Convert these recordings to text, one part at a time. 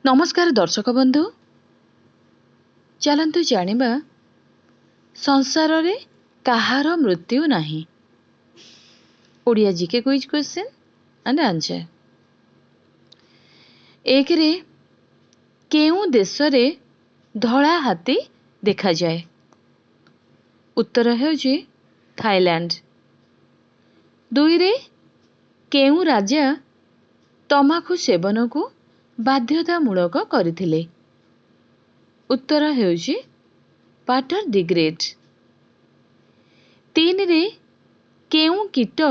नमस्कार दर्शक बंधु, चलतु जानिबा संसार रे कहार मृत्यु नाही। Odia GK quiz question and answer. एक रे केउ देश रे धला हाथी देखा जाए? उत्तर हेउची थाईलैंड। दुई रे केउ राजा तमाखु सेवन को बाध्यतामूलक करथिले? उत्तर हेउची पाटर दी ग्रेट। तीन रे केउ कीट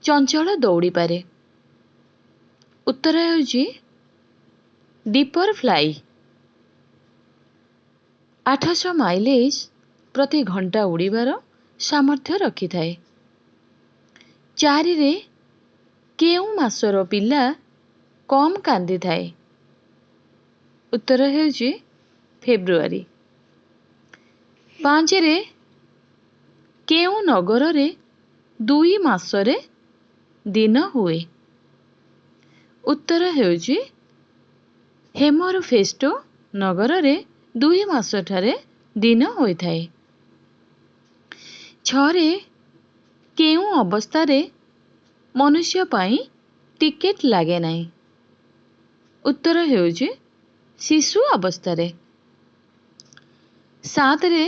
चंचल दौड़ी पारे? उत्तर हेउची डीपर फ्लाई। 800 माइलेज प्रति घंटा उड़ीबार सामर्थ्य रखी थाए। चारि रे केउ मासर पिला कम कांदी थाए? उत्तर हेउची फेब्रुआरी। 5 रे केउ नगर रे 2 मासरे दिन हुए? उत्तर हेउची हेमरफेस्टो नगर रे 2 मास ठारे दिन होई थाए। 6 रे केउ अवस्था रे मनुष्य पाई टिकेट लागे नाही? उत्तर हेउची शिशु अवस्था रे। 7 रे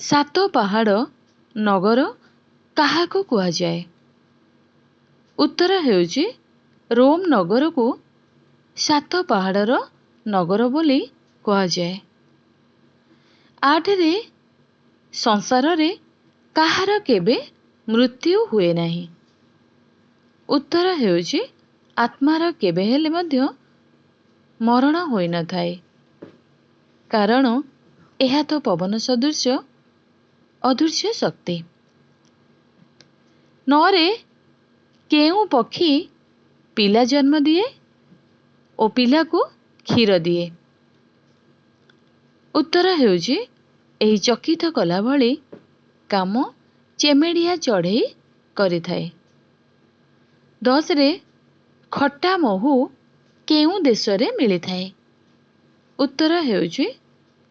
सात पहाड़ नगर काहाको कुहा जाए? उत्तर हेउची रोम नगर को सात पहाड़र नगर बोली कुहा जाए। 8 रे संसार रे काहार केबे मृत्यु हुए नाही? उत्तर हेउची आत्मार केबे हेले मध्य मरण होई न थाए, कारण एहा तो पवन सदृश अदृश्य शक्ति। 9 रे केउ पक्षी पिला जन्म दिए ओ पिला को क्षीर दिए? उत्तर हेउची एही चकित कला भली काम चेमेड़िया चढ़ई करि थाए। 10 रे खट्टा महू केउ देश रे मिली थाए? उत्तर हेउची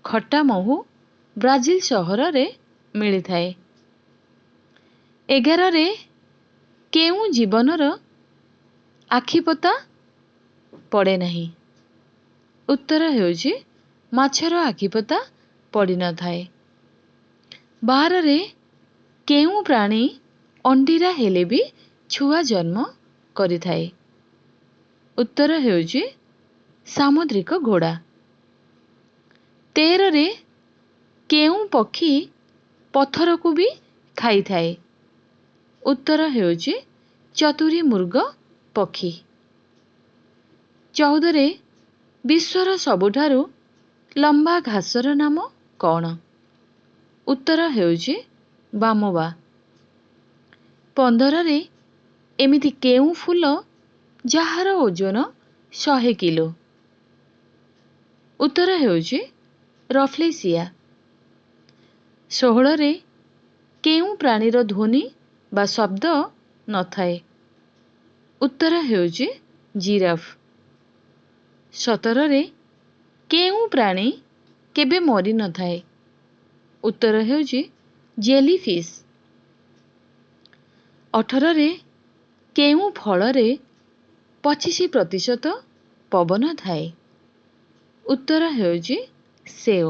खट्टा महू ब्राजिल शहर रे मिली थाए। 11 रे केउ जीवनर आखिपता पड़े नहीं? उत्तर हेउची माछर आखिपता पड़ी न थाए। 12 रे केउ प्राणी अंडीरा हेले भी छुआ जन्म करि थाए? उत्तर हेउची सामुद्रिक घोड़ा। 13 रे केउ पक्षी पत्थर को भी खाई थाए? उत्तर हेउची चतुरी मुर्ग पक्षी। 14 रे विश्वर सबुठारु लंबा घासर नाम कौन? उत्तर हेउची बामोबा। 15 रे एमिति केउ फूल जहार ओजन 100 किलो? उत्तर हेउची रफ्लेसिया। 16 रे केउ प्राणीर ध्वनि बा शब्द न थाए? उत्तर हेउची जिराफ। 17 रे केउ प्राणी केबे मरी न थाए? उत्तर हेउची जेलीफिश। 18 रे केउ फल रे 25% पवन थाए? उत्तर हेउची सेओ।